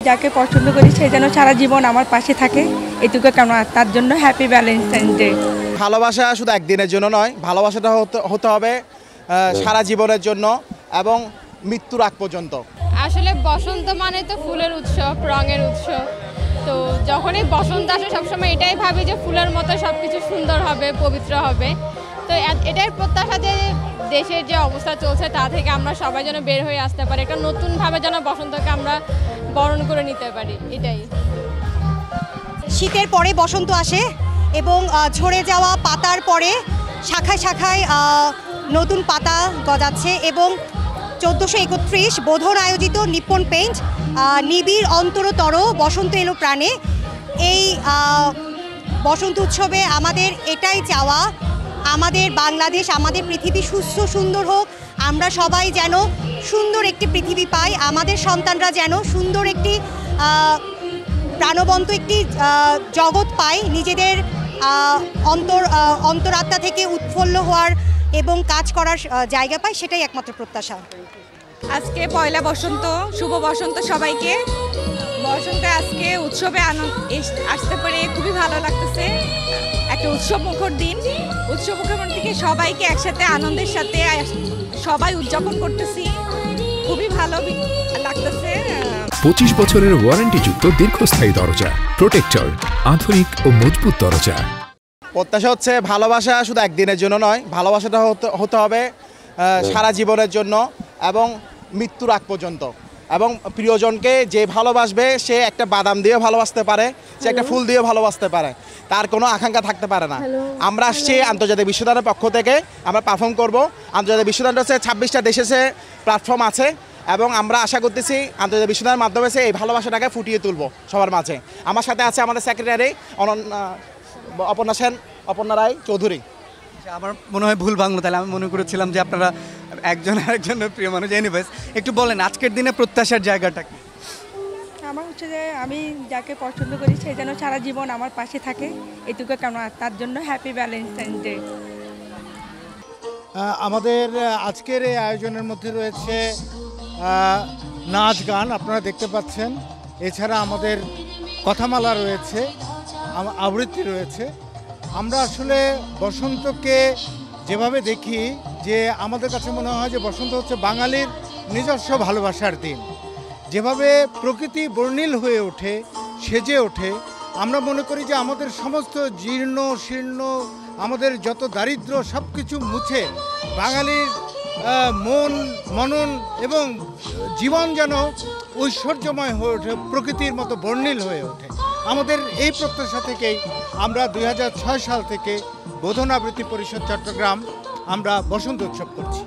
যাকে পছন্দ করি সে যেন সারা জীবন আমার পাশে থাকে, এটুকু কামনা। তার জন্য হ্যাপি ভ্যালেন্টাইন ডে। ভালোবাসা শুধু একদিনের জন্য নয়, ভালোবাসাটা হতে হবে সারা জীবনের জন্য এবং মৃত্যুর আগ পর্যন্ত। আসলে বসন্ত মানে তো ফুলের উৎসব, রঙের উৎসব। তো যখনই বসন্ত আসে সবসময় এটাই ভাবি যে ফুলের মতো সব কিছু সুন্দর হবে, পবিত্র হবে। তো এটাই প্রত্যাশা যে দেশের যে অবস্থা চলছে তা থেকে আমরা সবাই যেন বের হয়ে আসতে পারি, একটা নতুনভাবে যেন বসন্তকে আমরা বরণ করে নিতে পারি, এটাই। শীতের পরে বসন্ত আসে এবং ঝরে যাওয়া পাতার পরে শাখায় শাখায় নতুন পাতা গজাচ্ছে এবং 1431 বোধন আয়োজিত নিপ্পন পেইন্ট নিবিড় অন্তরতর বসন্ত এলো প্রাণে। এই বসন্ত উৎসবে আমাদের এটাই চাওয়া, আমাদের বাংলাদেশ, আমাদের পৃথিবী সুস্থ সুন্দর হোক, আমরা সবাই যেন সুন্দর একটি পৃথিবী পাই, আমাদের সন্তানরা যেন সুন্দর একটি প্রাণবন্ত একটি জগৎ পায়, নিজেদের অন্তরাত্মা থেকে উৎফুল্ল হওয়ার এবং কাজ করার জায়গা পায়, সেটাই একমাত্র প্রত্যাশা। আজকে পয়লা বসন্ত, শুভ বসন্ত সবাইকে। বসন্তে আজকে উৎসবে আসতে পেরে খুবই ভালো লাগতেছে, একটা উৎসব মুখর দিন। উৎসব মুখর থেকে সবাইকে একসাথে আনন্দের সাথে সবাই উদযাপন করতেছি, খুবই ভালো লাগতেছে। 25 বছরের ওয়ারেন্টিযুক্ত দীর্ঘস্থায়ী দরজা প্রোটেক্টর, আধুনিক ও মজবুত দরজা। প্রত্যাশা হচ্ছে ভালোবাসা শুধু একদিনের জন্য নয়, ভালোবাসাটা হতে হবে সারা জীবনের জন্য এবং মৃত্যুর আগ পর্যন্ত। এবং প্রিয়জনকে যে ভালোবাসবে সে একটা বাদাম দিয়ে ভালোবাসতে পারে, সে একটা ফুল দিয়ে ভালোবাসতে পারে, তার কোনো আকাঙ্ক্ষা থাকতে পারে না। আমরা আসছি আন্তর্জাতিক বিশ্ববিদ্যালয়ের পক্ষ থেকে, আমরা পারফর্ম করব। আন্তর্জাতিক বিশ্ববিদ্যালয় হচ্ছে 26টা দেশে প্ল্যাটফর্ম আছে এবং আমরা আশা করতেছি আন্তর্জাতিক বিশ্ববিদ্যালয়ের মাধ্যমে এই ভালোবাসাটাকে ফুটিয়ে তুলব সবার মাঝে। আমার সাথে আছে আমাদের সেক্রেটারি অপর্ণা রায় চৌধুরী। আমার মনে হয় ভুল ভাঙলো, তাহলে আমি মনে করেছিলাম যে আপনারা একজন আরেকজনের প্রিয় মানুষ। এনিওয়েজ, একটু বলেন আজকের দিনে প্রত্যাশার জায়গাটা কি? আমার হচ্ছে যে আমি যাকে পছন্দ করি সে যেন সারা জীবন আমার পাশে থাকে, এটুকু কামনা। তার জন্য হ্যাপি ভ্যালেন্টাইন ডে। আমাদের আজকের এই আয়োজনের মধ্যে রয়েছে নাচ গান, আপনারা দেখতে পাচ্ছেন। এছাড়া আমাদের কথামালা রয়েছে, আবৃত্তি রয়েছে। আমরা আসলে বসন্তকে যেভাবে দেখি, যে আমাদের কাছে মনে হয় যে বসন্ত হচ্ছে বাঙালির নিজস্ব ভালোবাসার দিন। যেভাবে প্রকৃতি বর্ণিল হয়ে ওঠে, সেজে ওঠে, আমরা মনে করি যে আমাদের সমস্ত জীর্ণ শীর্ণ, আমাদের যত দারিদ্র সব কিছু মুছে বাঙালির মনন এবং জীবন যেন ঐশ্বর্যময় হয়ে ওঠে, প্রকৃতির মতো বর্ণিল হয়ে ওঠে। আমাদের এই প্রত্যাশা থেকেই আমরা 2006 সাল থেকে বোধন আবৃত্তি পরিষদ চট্টগ্রাম আমরা বসন্ত উৎসব করছি।